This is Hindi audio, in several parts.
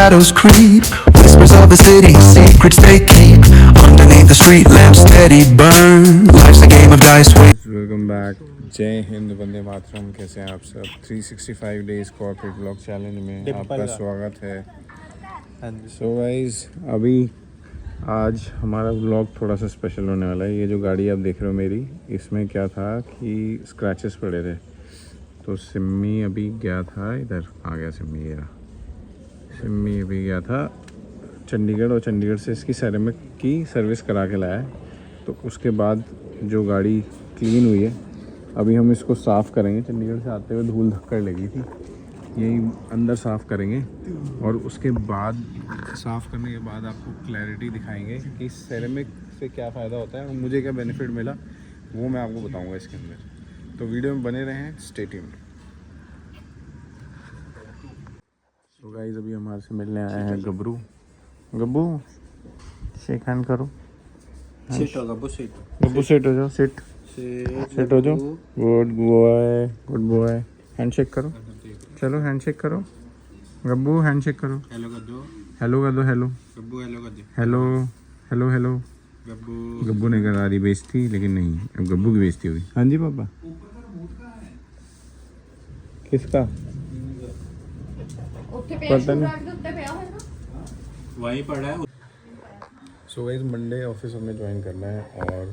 shadows creep, whispers of the city, secrets they keep. Underneath the street lamps steady burn. Life's a game of dice. Welcome back. जय हिंद, वंदे मातरम। कैसे हैं आप सब? 365 डेज कॉर्पोरेट ब्लॉग चैलेंज में आपका स्वागत है। सो गाइस, अभी आज हमारा ब्लॉग थोड़ा सा स्पेशल होने वाला है। ये जो गाड़ी आप देख रहे हो मेरी, इसमें क्या था कि स्क्रैचेस पड़े थे, तो सिम्मी अभी गया था, इधर आ गया सिम्मी। ये रहा सिम्मी, अभी गया था चंडीगढ़, और चंडीगढ़ से इसकी सेरेमिक की सर्विस करा के लाया है। तो उसके बाद जो गाड़ी क्लीन हुई है, अभी हम इसको साफ़ करेंगे। चंडीगढ़ से आते हुए धूल धक्कड़ लगी थी, यही अंदर साफ़ करेंगे, और उसके बाद साफ़ करने के बाद आपको क्लैरिटी दिखाएंगे कि सेरेमिक से क्या फ़ायदा होता है और मुझे क्या बेनिफिट मिला, वो मैं आपको बताऊंगा इसके अंदर। तो वीडियो में बने रहें, स्टे ट्यून्ड। तो गाइस, अभी हमारे से मिलने आए हैं गब्रू। गब्बू, शेक हैंड करो। सिट हो गब्बू, सिट। गब्बू सेट हो जाओ, सेट हो जाओ। Good boy, good boy. Handshake करो, चलो हैंडशेक करो। गब्बू हैंडशेक करो। हेलो कर दो, हेलो कर दो। हेलो गब्बू, हेलो कर दो। Hello hello hello. Gabbu, Gabbu ने करा दी बेइज्जती, लेकिन नहीं, अब गब्बू की बेइज्जती हुई। हाँ जी पापा। किसका? पता नहीं, वहीं पड़ा है। सो गाइस, मंडे ऑफिस हमें ज्वाइन करना है, और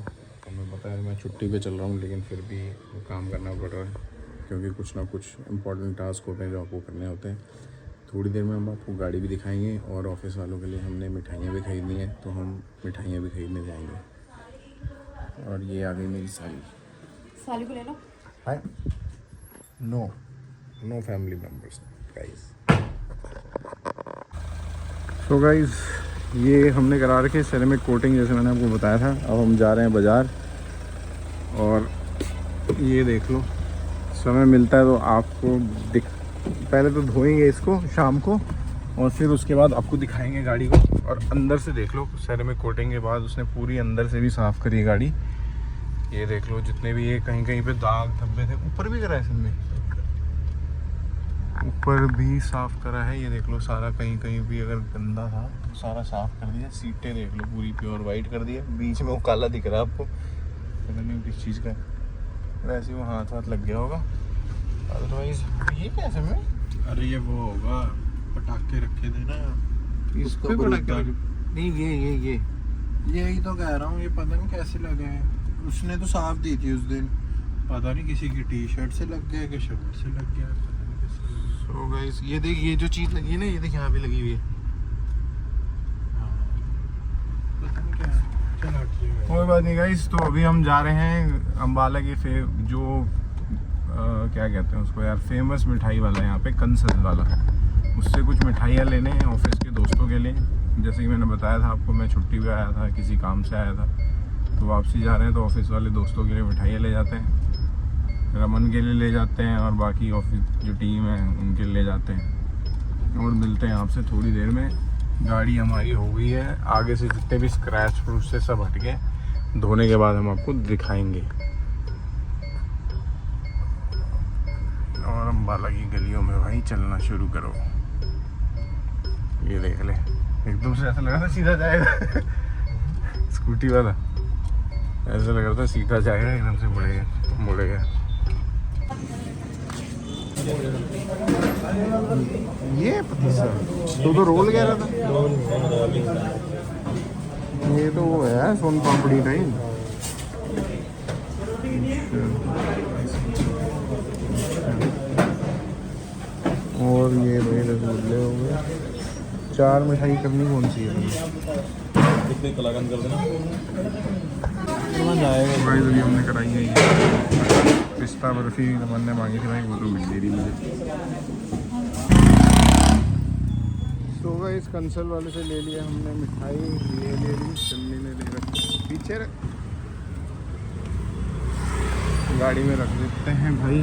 हमें पता है मैं छुट्टी पे चल रहा हूँ, लेकिन फिर भी काम करना पड़ रहा है, क्योंकि कुछ ना कुछ इम्पोर्टेंट टास्क होते हैं जो आपको करने होते हैं। थोड़ी देर में हम आपको गाड़ी भी दिखाएंगे, और ऑफिस वालों के लिए हमने मिठाइयाँ भी खरीदनी है, तो हम मिठाइयाँ भी खरीदने जाएंगे। और ये आ गई मेरी साली को ले लो। Hi. No no family members guys. So guys, ये हमने करा रखे सेरेमिक कोटिंग, जैसे मैंने आपको बताया था। अब हम जा रहे हैं बाज़ार, और ये देख लो, समय मिलता है तो आपको पहले तो धोएंगे इसको शाम को, और फिर उसके बाद आपको दिखाएंगे गाड़ी को। और अंदर से देख लो, सेरेमिक कोटिंग के बाद उसने पूरी अंदर से भी साफ़ करी है गाड़ी। ये देख लो, जितने भी ये कहीं कहीं पे दाग धब्बे थे, ऊपर भी करा है इसमें, ऊपर भी साफ़ करा है। ये देख लो, सारा कहीं कहीं भी अगर गंदा था तो सारा साफ़ कर दिया। सीटें देख लो, पूरी प्योर वाइट कर दिया। बीच में वो काला दिख रहा है आपको, पता नहीं किस चीज़ का है, वैसे ही वो हाथ लग गया होगा। अदरवाइज ये कैसे में? अरे ये वो होगा, पटाखे रखे थे ना इस पे पटाखे नहीं, ये यही तो कह रहा हूँ, ये पता नहीं कैसे लगे हैं। उसने तो साफ दी थी उस दिन, पता नहीं किसी की टी शर्ट से लग गया कि शर्ट से लग गया, पता नहीं किससे लग गया। तो गाइस, ये देख, ये जो चीज़ लगी है ना, ये देख यहाँ पे लगी हुई है। पता नहीं क्या है, चल हट जाएगा। कोई बात नहीं गाइस। तो अभी हम जा रहे हैं अम्बाला के जो क्या कहते हैं उसको यार, फेमस मिठाई वाला है यहाँ पे, कंसल वाला। उससे कुछ मिठाइयाँ लेने हैं ऑफिस के दोस्तों के लिए। जैसे कि मैंने बताया था आपको, मैं छुट्टी पे आया था, किसी काम से आया था, तो वापसी जा रहे हैं, तो ऑफिस वाले दोस्तों के लिए मिठाइयाँ ले जाते हैं। रमन के लिए ले जाते हैं, और बाकी ऑफिस जो टीम है उनके लिए ले जाते हैं। और मिलते हैं आपसे थोड़ी देर में। गाड़ी हमारी हो गई है, आगे से जितने भी स्क्रैच प्रूफ से सब हट गए, धोने के बाद हम आपको दिखाएंगे। और अम्बाला की गलियों में भाई चलना शुरू करो। ये देख ले, एकदम से ऐसा लग रहा था सीधा जाएगा स्कूटी वाला, ऐसा लग रहा था सीधा जाएगा, एकदम से मुड़ेगा। ये पतीसा तो रोल कह रहा था, ये तो वो है सोन पापड़ी टाइम। और ये भाई रसगुल्ले हो गए। 4 मिठाई करनी कौन सी है? कितने कलाकंद कर देना भाई, अभी हमने कराई है ये पिस्ता बर्फी, रमन ने मांगी थी भाई, वो तो मिल रही मुझे। तो भाई, इस कंसल वाले से ले लिया हमने मिठाई, ये ले ली, चन्नी ने ले रखी पीछे गाड़ी में रख देते हैं भाई।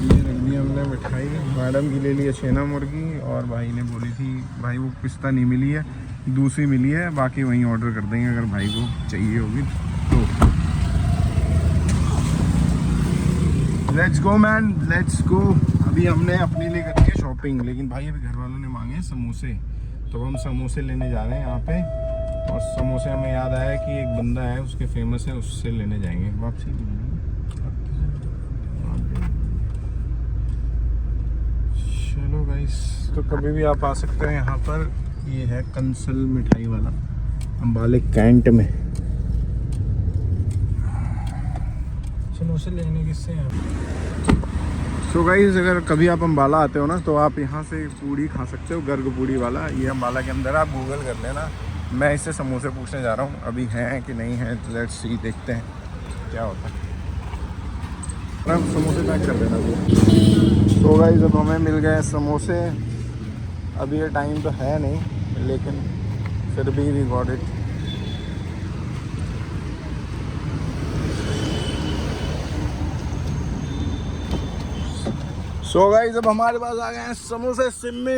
ये रख दी हमने मिठाई, मैडम की ले ली है छेना मुर्गी, और भाई ने बोली थी, भाई वो पिस्ता नहीं मिली है, दूसरी मिली है, बाकी वहीं ऑर्डर कर देंगे अगर भाई को चाहिए होगी तो। Let's go man, let's go. अभी हमने अपने लिए करी है शॉपिंग, लेकिन भाई अभी घर वालों ने मांगे हैं समोसे, तो हम समोसे लेने जा रहे हैं यहाँ पे। और समोसे हमें याद आया कि एक बंदा है उसके फेमस है, उससे लेने जाएंगे वापसी। चलो गाइस, तो कभी भी आप आ सकते हैं यहाँ पर। ये है कंसल मिठाई वाला, अम्बाले कैंट में। समोसे लेने किससे हैं? सो गाइस, अगर कभी आप अम्बाला आते हो ना तो आप यहाँ से पूड़ी खा सकते हो, गर्ग पूड़ी वाला। ये अम्बाला के अंदर, आप गूगल कर लेना। मैं इससे समोसे पूछने जा रहा हूँ, अभी हैं कि नहीं हैं, लेट्स सी, देखते हैं क्या होता है। अब समोसे पैक कर देना भैया। सो गाइस, अब हमें मिल गए समोसे। अभी ये टाइम तो है नहीं, लेकिन फिर भी we got it. So guys, अब हमारे पास आ गए हैं समोसे सिम्मी।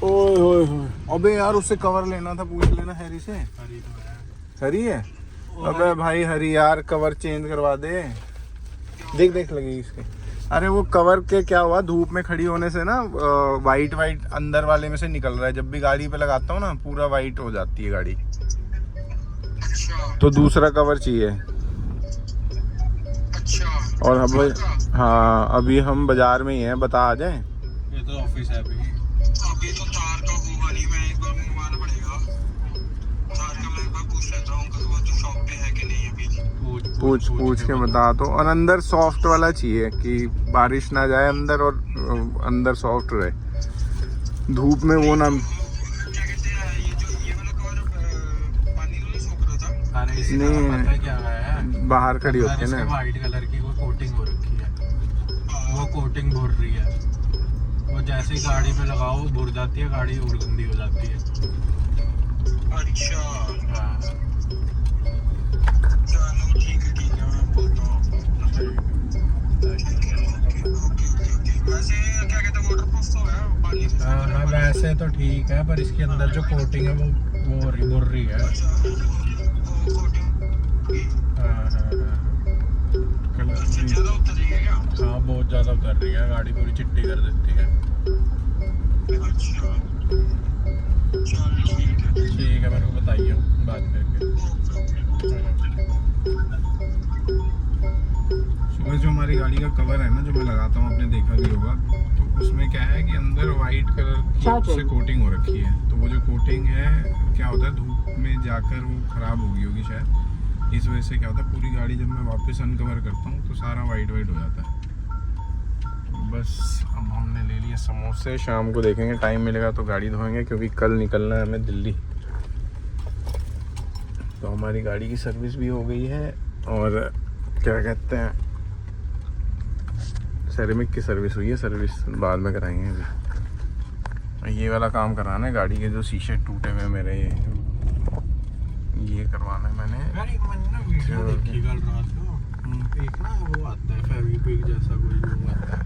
ओए होए होए, अबे यार उससे कवर लेना था, पूछ लेना हैरी से। हरी है? अबे भाई हरी यार, कवर चेंज करवा दे। देख देख लगी इसके। अरे वो कवर के क्या हुआ, धूप में खड़ी होने से ना वाइट वाइट अंदर वाले में से निकल रहा है। जब भी गाड़ी पे लगाता हूँ ना, पूरा वाइट हो जाती है गाड़ी। तो दूसरा कवर चाहिए। और अब हाँ, अभी हम बाजार में ही हैं, बता आ जाए। ये तो ऑफिस है अभी तो तार का होगा नहीं, मैं एक बार मंगवाना पड़ेगा तार का। मैं एक बार पूछ लेता हूँ कि वो तो शॉप पे है कि नहीं अभी। पूछ के बता दो। और अंदर सॉफ्ट वाला चाहिए कि बारिश ना जाए अंदर, और अंदर सॉफ्ट रहे, धूप में वो ना। क्या कहते हैं, ये वाला कवर पानी तो नहीं सूख रहा था? अरे इसी नहीं, तरह पता है क्या है, बाहर खड़ी होती है ना। व्हाइट कलर की वो कोटिंग हो रखी है, वो कोटिंग भुर रही है। वो जैसे ही गाड़ी पे लगाओ भुर जाती है गाड़ी, और गंदी हो जाती है। अच्छा हाँ, चलो ठीक है मैं बोलता हूँ। वैसे क्या कहते हैं, वाटरप्रूफ तो है पानी से? हाँ वैसे तो ठीक है, पर इसके अंदर जो कोटिंग है वो भुर रही है। हाँ बहुत ज़्यादा उतर रही है, गाड़ी पूरी चिट्टी कर देती है। अच्छा ठीक है, मेरे को बताइए बात करके। सुबह जो हमारी गाड़ी का कवर है ना, जो मैं लगाता हूँ, आपने देखा भी होगा, तो उसमें क्या है कि अंदर वाइट कलर की से कोटिंग हो रखी है। तो वो जो कोटिंग है, क्या होता है, धूप में जाकर वो ख़राब हो गई होगी शायद। इस वजह से क्या होता है, पूरी गाड़ी जब मैं वापस अनकवर करता हूँ तो सारा वाइट वाइट हो जाता है। तो बस अब हमने ले लिए समोसे, शाम को देखेंगे, टाइम मिलेगा तो गाड़ी धोएंगे, क्योंकि कल निकलना है हमें दिल्ली। तो हमारी गाड़ी की सर्विस भी हो गई है, और क्या कहते हैं, सेरेमिक की सर्विस हुई है। सर्विस बाद में कराएंगे। अभी ये वाला काम कराना है, गाड़ी के जो शीशे टूटे हुए मेरे, ये करवाना है मैंने। यार एक मैंने ना वीडियो देखी कल रात को, एक ना वो आता है फेविक्विक जैसा कोई वो आता है,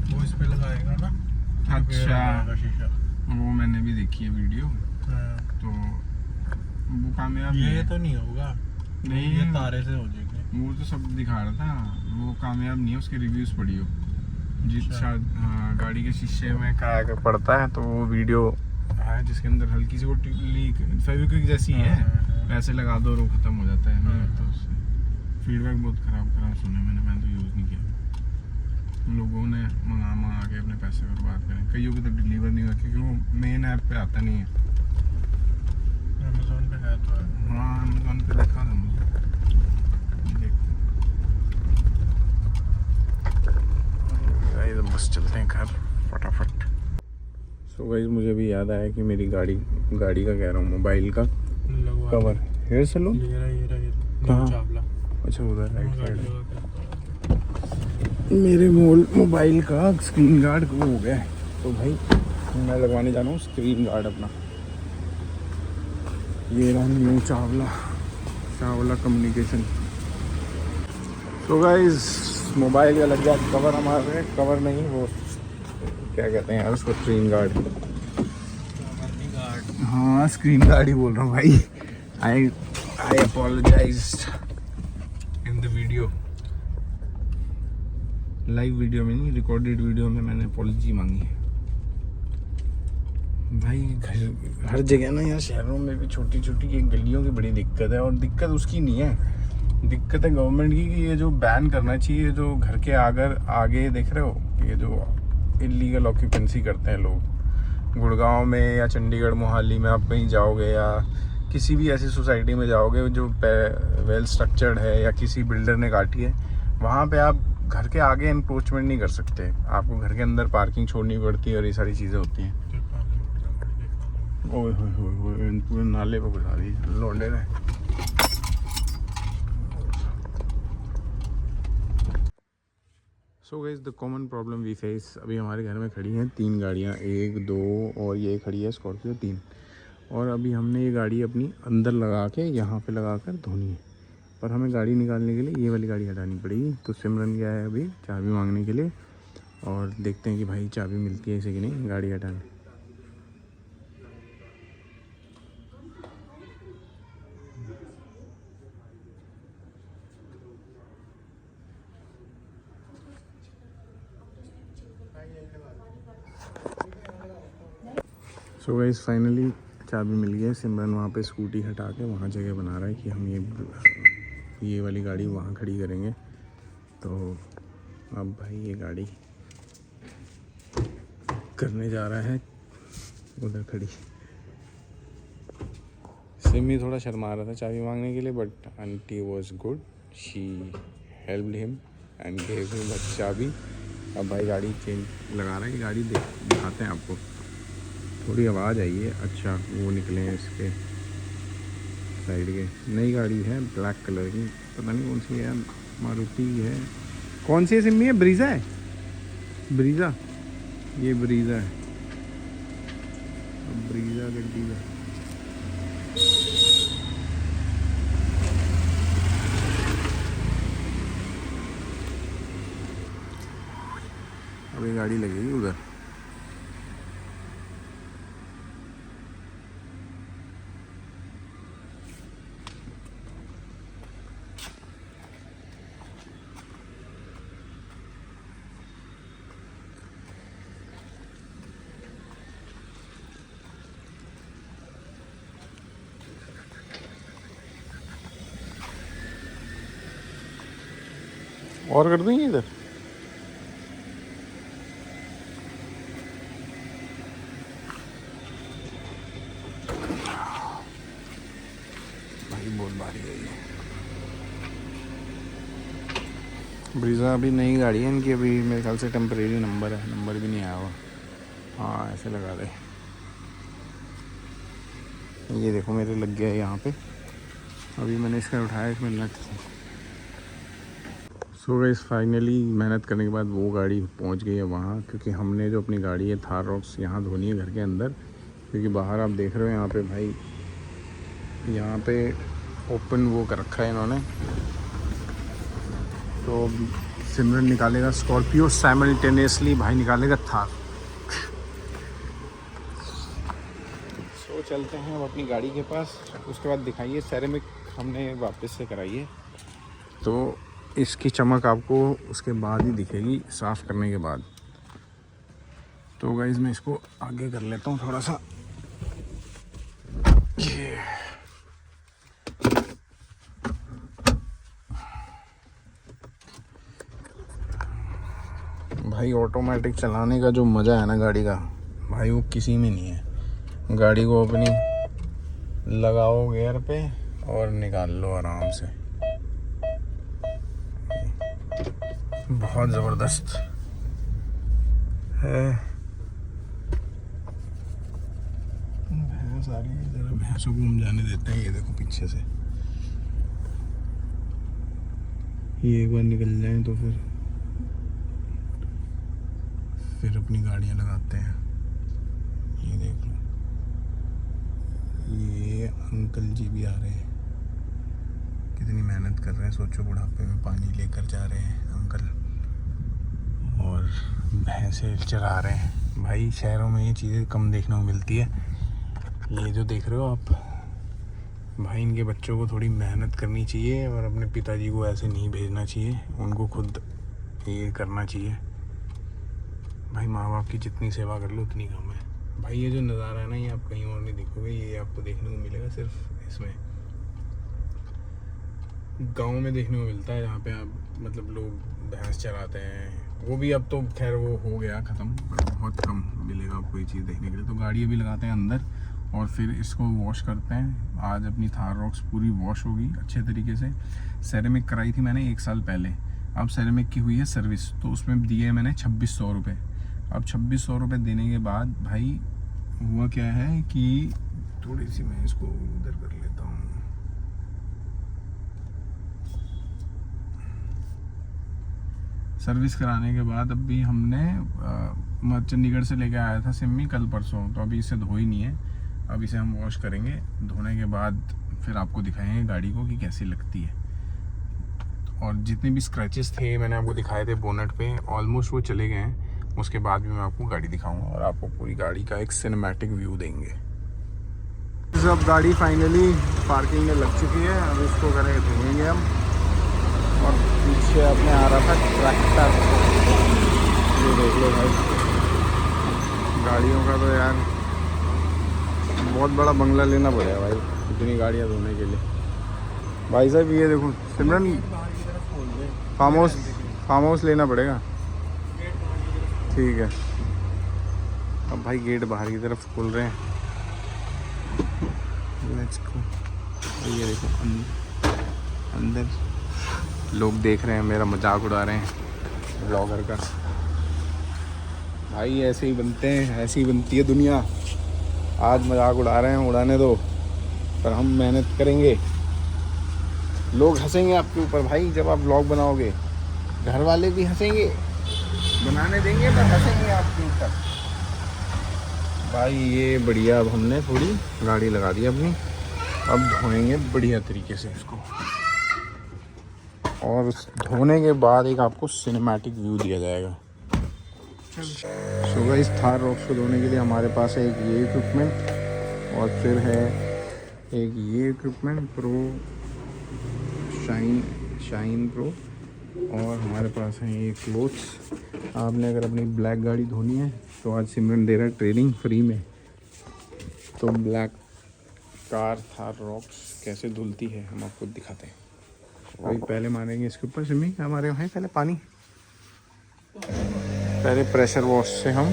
वो इस पे लगाएगा ना। अच्छा, शीशा वो मैंने भी देखी है वीडियो। तो वो कामयाब ये तो नहीं होगा, नहीं, ये तारे से हो जाएंगे। वो तो सब दिखा रहा था, वो कामयाब नहीं है। उसके रिव्यूज़ पढ़ियो, जिस हाँ, गाड़ी के शीशे में क्या पड़ता है, तो वो वीडियो है जिसके अंदर हल्की सी वो लीक फेविक्विक जैसी है, वैसे लगा दो और वो ख़त्म हो जाता है ना। तो उससे फीडबैक बहुत ख़राब सुने मैंने तो यूज़ नहीं किया। लोगों ने मंगा के अपने पैसे बर्बाद करें, कईयों को तो डिलीवर नहीं हुआ, क्योंकि वो मेन ऐप पे आता नहीं है। अमेज़न पे है तो है। हाँ, अमेज़न पे देखा था मुझे, देखते बस चलते हैं घर फटाफट। सो गाइस, मुझे भी याद आया कि मेरी गाड़ी का कह रहा हूँ, मोबाइल का कवर हेयर सैलून कहाँ? अच्छा उधर राइट साइड। मेरे मोबाइल का स्क्रीन गार्ड वो हो गया है, तो भाई मैं लगवाने जा रहा हूँ स्क्रीन गार्ड अपना। ये रहा न्यू चावला कम्युनिकेशन। तो गाइस, मोबाइल का लग गया कवर, हमारे कवर नहीं, वो क्या कहते हैं यार उसको, स्क्रीन गार्ड। हाँ, स्क्रीन गार्ड ही बोल रहा हूँ भाई। I apologized in the video. Live video में नहीं, रिकॉर्डेड वीडियो में मैंने अपॉलॉजी मांगी है। भाई घर हर जगह ना यार शहरों में भी छोटी छोटी ये गलियों की बड़ी दिक्कत है, और दिक्कत उसकी नहीं है, दिक्कत है गवर्नमेंट की कि ये जो बैन करना चाहिए, जो घर के आगे देख रहे हो ये जो इलीगल ऑक्यूपेंसी करते हैं लोग, गुड़गांव में या चंडीगढ़ मोहाली में आप कहीं जाओगे या किसी भी ऐसी सोसाइटी में जाओगे जो वेल स्ट्रक्चर्ड है या किसी बिल्डर ने काटी है, वहाँ पे आप घर के आगे एनक्रोचमेंट नहीं कर सकते, आपको घर के अंदर पार्किंग छोड़नी पड़ती है और ये सारी चीज़ें होती हैं। ओए होए पूरे नाले पे घुसा दी लौंडे ने। So guys the common problem we face, अभी हमारे घर में खड़ी हैं 3 गाड़ियाँ, 1 2 और ये खड़ी है स्कॉर्पियो 3, और अभी हमने ये गाड़ी अपनी अंदर लगा के यहाँ पे लगा कर धोनी है, पर हमें गाड़ी निकालने के लिए ये वाली गाड़ी हटानी पड़ेगी। तो सिमरन गया है अभी चाबी मांगने के लिए, और देखते हैं कि भाई चाबी मिलती है इसे कि नहीं गाड़ी हटाने। सो गाइस फाइनली चाबी मिल गई है। सिमरन वहाँ पे स्कूटी हटा के वहाँ जगह बना रहा है कि हम ये वाली गाड़ी वहाँ खड़ी करेंगे। तो अब भाई ये गाड़ी करने जा रहा है उधर खड़ी। सिमी थोड़ा शर्मा रहा था चाबी मांगने के लिए, but aunty was good, she helped him and gave him a चाबी। अब भाई गाड़ी चेंज लगा रहा है कि गाड़ी दिखाते हैं आपको, थोड़ी आवाज़ आई है। अच्छा वो निकले हैं इसके साइड के, नई गाड़ी है ब्लैक कलर की, पता नहीं कौन सी है, मारुति है। कौन सी है सिम्मी है? ब्रीज़ा है, ब्रीज़ा, ये ब्रीज़ा है, ब्रीज़ा गड्डी है। अभी गाड़ी लगेगी उधर। और कर देंगे इधर। भाई बहुत भारी है ये ब्रीज़ा। अभी नई गाड़ी है इनकी, अभी मेरे ख्याल से टेम्परेरी नंबर है, नंबर भी नहीं आया हुआ। हाँ ऐसे लगा दे, ये देखो मेरे लग गया है यहाँ पे। अभी मैंने इसका उठाया, इसमें नट। सो गाइस फाइनली मेहनत करने के बाद वो गाड़ी पहुँच गई है वहाँ, क्योंकि हमने जो अपनी गाड़ी है थार रॉक्स यहाँ धोनी है घर के अंदर, क्योंकि बाहर आप देख रहे हो यहाँ पे भाई, यहाँ पे ओपन वो कर रखा है इन्होंने। तो सिमरन निकालेगा स्कॉर्पियो, साइमल्टेनियसली भाई निकालेगा थार। सो चलते हैं अब अपनी गाड़ी के पास, उसके बाद दिखाइए सेरेमिक हमने वापस से कराई है, तो इसकी चमक आपको उसके बाद ही दिखेगी साफ़ करने के बाद। तो गाइस मैं इसको आगे कर लेता हूँ थोड़ा सा। ये भाई ऑटोमेटिक चलाने का जो मज़ा है ना गाड़ी का, भाई वो किसी में नहीं है। गाड़ी को अपनी लगाओ गियर पे और निकाल लो आराम से, बहुत ज़बरदस्त है। भैंस आ रही है, ज़रा भैंसों को हम जाने देते हैं। ये देखो पीछे से, ये एक बार निकल जाए तो फिर अपनी गाड़ियाँ लगाते हैं। ये देख लो, ये अंकल जी भी आ रहे हैं, कितनी मेहनत कर रहे हैं। सोचो बुढ़ापे में पानी लेकर जा रहे हैं अंकल, और भैंसे चरा रहे हैं। भाई शहरों में ये चीज़ें कम देखने को मिलती है। ये जो देख रहे हो आप, भाई इनके बच्चों को थोड़ी मेहनत करनी चाहिए और अपने पिताजी को ऐसे नहीं भेजना चाहिए। उनको खुद ये करना चाहिए भाई। माँ बाप की जितनी सेवा कर लो उतनी कम है भाई। ये जो नज़ारा है ना, ये आप कहीं और नहीं देखोगे, ये आपको देखने को मिलेगा सिर्फ इसमें गांव में देखने को मिलता है, जहाँ पे आप मतलब लोग भैंस चराते हैं। वो भी अब तो खैर वो हो गया ख़त्म, बहुत कम मिलेगा आपको ये चीज़ देखने के लिए। तो गाड़ी अभी लगाते हैं अंदर और फिर इसको वॉश करते हैं। आज अपनी थार रॉक्स पूरी वॉश होगी अच्छे तरीके से। सेरेमिक कराई थी मैंने 1 साल पहले, अब सेरेमिक की हुई है सर्विस, तो उसमें दिए मैंने 2600 रुपये। अब 2600 रुपये देने के बाद भाई हुआ क्या है कि थोड़ी सी मैं इसको उधर कर लेता हूँ। सर्विस कराने के बाद अभी हमने चंडीगढ़ से लेके आया था सिम्मी कल परसों, तो अभी इसे धो ही नहीं है। अब इसे हम वॉश करेंगे, धोने के बाद फिर आपको दिखाएंगे गाड़ी को कि कैसी लगती है। और जितने भी स्क्रैचेस थे मैंने आपको दिखाए थे बोनट पे, ऑलमोस्ट वो चले गए हैं। उसके बाद भी मैं आपको गाड़ी दिखाऊंगा और आपको पूरी गाड़ी का एक सिनेमैटिक व्यू देंगे। अब गाड़ी फाइनली पार्किंग में लग चुकी है, अब इसको करेंगे धोएंगे हम। और पीछे अपने आ रहा था ट्रैक्टर, ये देख लो भाई। गाड़ियों का तो यार बहुत बड़ा बंगला लेना पड़ेगा भाई इतनी गाड़ियाँ धोने के लिए। भाई साहब ये देखो सिमरन, फार्म हाउस लेना पड़ेगा। ठीक है, अब भाई गेट बाहर की तरफ खोल रहे हैं। Let's go. ये देखो अंदर लोग देख रहे हैं, मेरा मजाक उड़ा रहे हैं ब्लॉगर का। भाई ऐसे ही बनते हैं, ऐसी ही बनती है दुनिया। आज मजाक उड़ा रहे हैं, उड़ाने दो, पर हम मेहनत करेंगे। लोग हंसेंगे आपके ऊपर भाई जब आप ब्लॉग बनाओगे, घर वाले भी हंसेंगे, बनाने देंगे पर हंसेंगे आपके ऊपर भाई। ये बढ़िया, अब हमने थोड़ी गाड़ी लगा दी अपनी, अब धोएंगे बढ़िया तरीके से इसको। और धोने के बाद एक आपको सिनेमैटिक व्यू दिया जाएगा। सो गाइस, थार रॉक्स को धोने के लिए हमारे पास है एक ये इक्विपमेंट और फिर है एक ये इक्विपमेंट प्रो शाइन प्रो, और हमारे पास है ये क्लोथ्स। आपने अगर अपनी ब्लैक गाड़ी धोनी है तो आज सिमरन दे रहा है ट्रेनिंग फ्री में। तो ब्लैक कार थार रॉक्स कैसे धुलती है हम आपको दिखाते हैं। अभी पहले मारेंगे इसके ऊपर सिमी, हमारे वहाँ पहले पानी, पहले प्रेशर वॉश से हम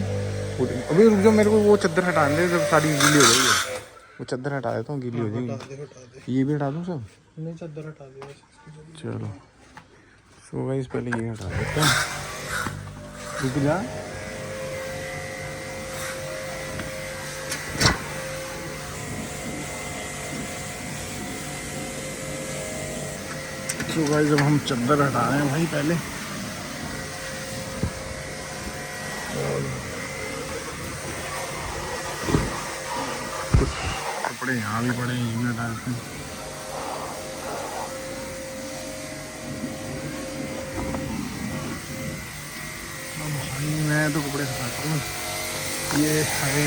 पूरी। अभी रुक जाओ, मेरे को वो चादर हटा दे, जब सारी गीली हो जाएगी। वो चादर हटा देता हूँ, गीली हो जाएगी। ये भी हटा दूँ सब? नहीं, चादर हटा दिया। चलो सो गाइस, पहले ये हटा देते हैं। रुक जा। सो गाइस, जब हम चादर हटा रहे हैं भाई पहले, कुछ कपड़े यहाँ भी पड़े, ये भी हटा देते हैं। मैं तो कपड़े सुखाता हूँ। ये है,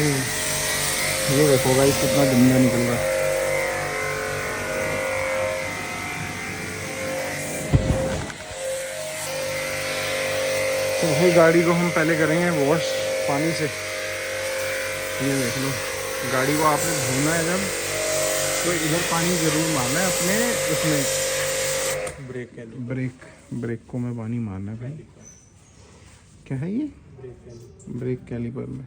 ये देखो गाइस कितना गंदा निकल रहा है। तो भाई गाड़ी को हम पहले करेंगे वॉश पानी से। ये देख लो, गाड़ी को आपने धोना है जब, तो इधर पानी ज़रूर मारना है अपने उसमें ब्रेक को में पानी मारना है भाई। क्या है ये? ब्रेक कैलिपर में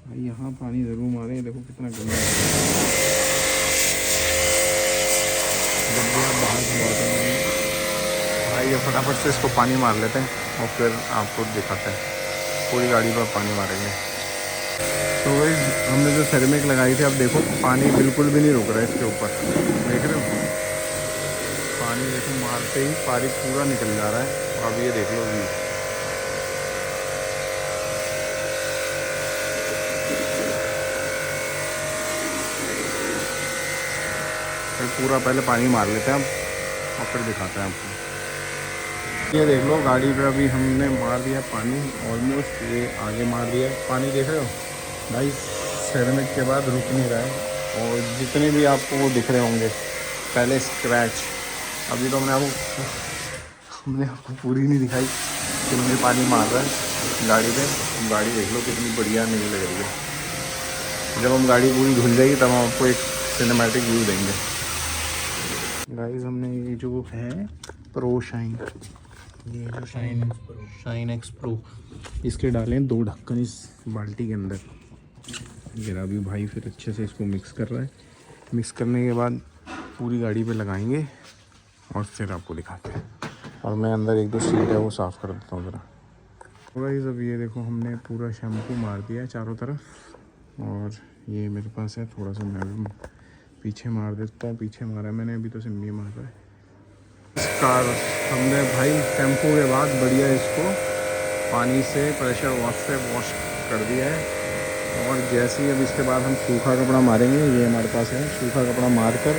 भाई यहाँ पानी ज़रूर मारें। देखो कितना गंदा है। जब भी आप बाहर से भाई ये फटाफट से इसको पानी मार लेते हैं और फिर आपको दिखाते हैं। पूरी गाड़ी पर पानी मारेंगे। तो भाई हमने जो सेरेमिक लगाई थी, अब देखो पानी बिल्कुल भी नहीं रुक रहा है इसके ऊपर, देख रहे हो? पानी देखो मारते ही पानी पूरा निकल जा रहा है। अब ये देख लो व्यू, पूरा पहले पानी मार लेते हैं अब और फिर दिखाते हैं आपको। ये देख लो गाड़ी पे अभी हमने मार दिया पानी ऑलमोस्ट, ये आगे मार दिया पानी, देख रहे हो भाई? सेरेमिक के बाद रुक नहीं रहा है। और जितने भी आपको वो दिख रहे होंगे पहले स्क्रैच, अभी तो हमने आपको पूरी नहीं दिखाई। सिम में पानी मार रहा है गाड़ी पे। गाड़ी देख लो कितनी बढ़िया नहीं लग रही है। जब हम गाड़ी पूरी धुल जाएगी तब हम आपको एक सिनेमैटिक व्यू देंगे। गाइस हमने ये जो है प्रो शाइन, ये जो शाइन एक्स प्रो, इसके डालें 2 ढक्कन इस बाल्टी के अंदर। जरा भी भाई फिर अच्छे से इसको मिक्स कर रहा है। मिक्स करने के बाद पूरी गाड़ी पे लगाएंगे और फिर आपको दिखाते हैं। और मैं अंदर 1-2 सीट है वो साफ़ कर देता हूँ ज़रा। तो गाइस अब ये देखो हमने पूरा शैम्पू मार दिया है चारों तरफ, और ये मेरे पास है थोड़ा सा, मैं भी पीछे मार देता हूँ। पीछे मारा मैंने, अभी तो सिम्मी मार रहा है। इस कार हमने भाई शैम्पू के बाद बढ़िया इसको पानी से प्रेशर वॉश से वॉश कर दिया है। और जैसे ही अब इसके बाद हम सूखा कपड़ा मारेंगे, ये हमारे पास है, सूखा कपड़ा मार कर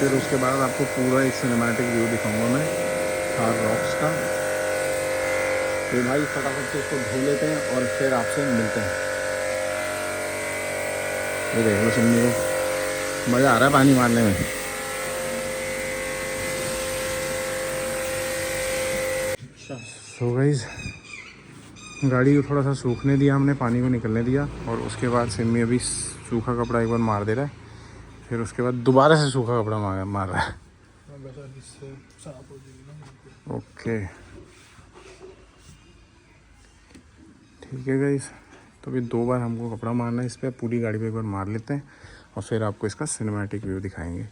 फिर उसके बाद आपको पूरा एक सिनेमैटिक व्यू दिखाऊंगा मैं थार रॉक्स का। तो भाई फटाफट से इसको धो लेते हैं और फिर आपसे मिलते हैं। ये देख लो सिम्मी को मज़ा आ रहा है पानी मारने में। सो गाइस गाड़ी को थोड़ा सा सूखने दिया हमने, पानी को निकलने दिया, और उसके बाद सिम्मी अभी सूखा कपड़ा एक बार मार दे रहा है, फिर उसके बाद दोबारा से सूखा कपड़ा मार रहा है। ओके ठीक है गाइस, तो अभी 2 बार हमको कपड़ा मारना है इस पर। पूरी गाड़ी पे एक बार मार लेते हैं और फिर आपको इसका सिनेमैटिक व्यू दिखाएंगे।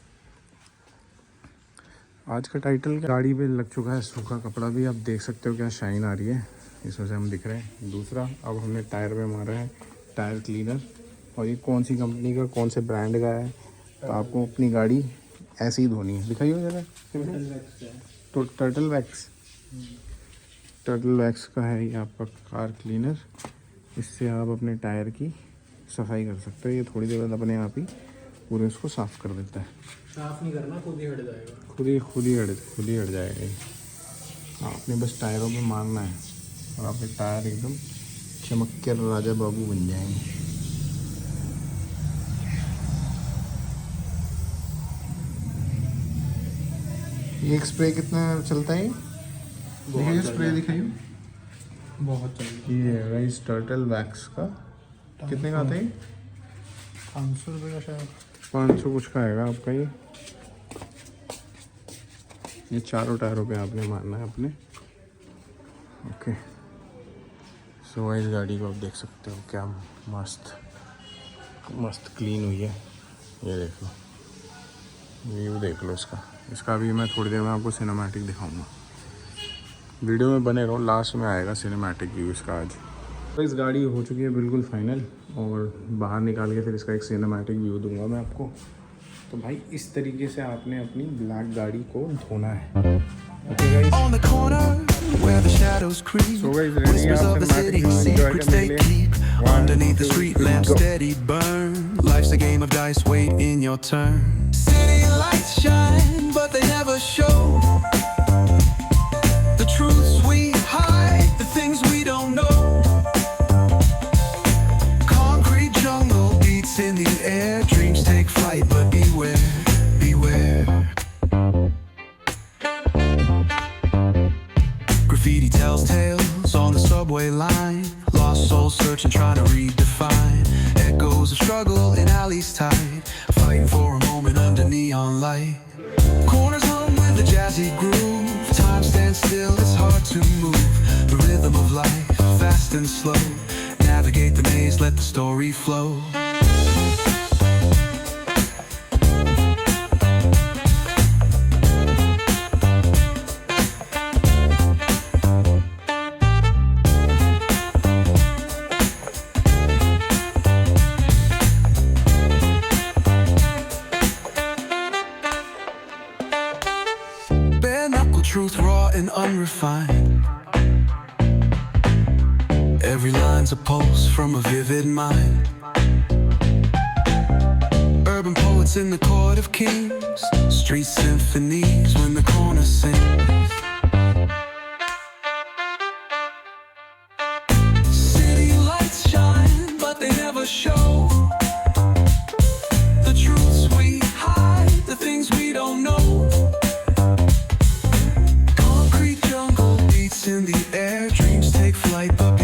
आज का टाइटल गाड़ी पे लग चुका है सूखा कपड़ा भी, आप देख सकते हो क्या शाइन आ रही है इसमें से, हम दिख रहे हैं। दूसरा अब हमने टायर पे मारा है टायर क्लीनर, और ये कौन सी कंपनी का कौन से ब्रांड का है, तो आपको अपनी गाड़ी ऐसे ही धोनी है। दिखाइए ज़रा, तो टर्टल वैक्स का है ये आपका कार क्लीनर। इससे आप अपने टायर की सफाई कर सकते हो। ये थोड़ी देर बाद अपने आप ही पूरे उसको साफ़ कर देता है। साफ नहीं करना, खुद ही हट जाएगा। खुद ही हट जाएगा ये। आपने बस टायरों पे मारना है और आपके टायर एकदम चमक के राजा बाबू बन जाएंगे। ये एक स्प्रे कितना चलता है? दिखाइए स्प्रे, दिखाइए। बहुत चाहिए। ये है गाइस टर्टल वैक्स का। कितने का आता है? 500 रुपये का शायद, 500 कुछ का आएगा आपका। ये चारों टायरों पे आपने मारना है अपने। ओके सो इस गाड़ी को आप देख सकते हो क्या मस्त क्लीन हुई है। ये देख लो, व्यू देख लो इसका भी मैं थोड़ी देर में आपको सिनेमैटिक दिखाऊंगा। वीडियो में बने रहो, लास्ट में आएगा सिनेमैटिक व्यू इसका आज। तो इस गाड़ी हो चुकी है बिल्कुल फाइनल, और बाहर निकाल के फिर इसका एक सिनेमैटिक व्यू दूंगा मैं आपको। तो भाई इस तरीके से आपने अपनी ब्लैक गाड़ी को धोना है। Okay guys, On the corner where the shadows creep, So guys, ready whispers आप of the cinematic city, view enjoy secrets करने they के लिए? keep 1, underneath the 2, street 3, lamps go. steady burn. Life's a game of dice, wait in your turn. City lights shine, but they never show the truths we hide, the things we don't know. Concrete jungle beats in the air, dreams take flight, but beware, beware. Graffiti tells tales on the subway line, lost souls searching, trying to redefine. Echoes of struggle in alleys tight, fighting for a moment under neon light. Corners hum with a jazzy groove, time stands still, it's hard to move. The rhythm of life, fast and slow, navigate the maze, let the story flow. Bare knuckle truth, raw and unrefined. Every line's a pulse from a vivid mind. Urban poets in the court of kings, street symphonies when the corner sings. City lights shine, but they never show the truths we hide, the things we don't know. Concrete jungle beats in the air, light the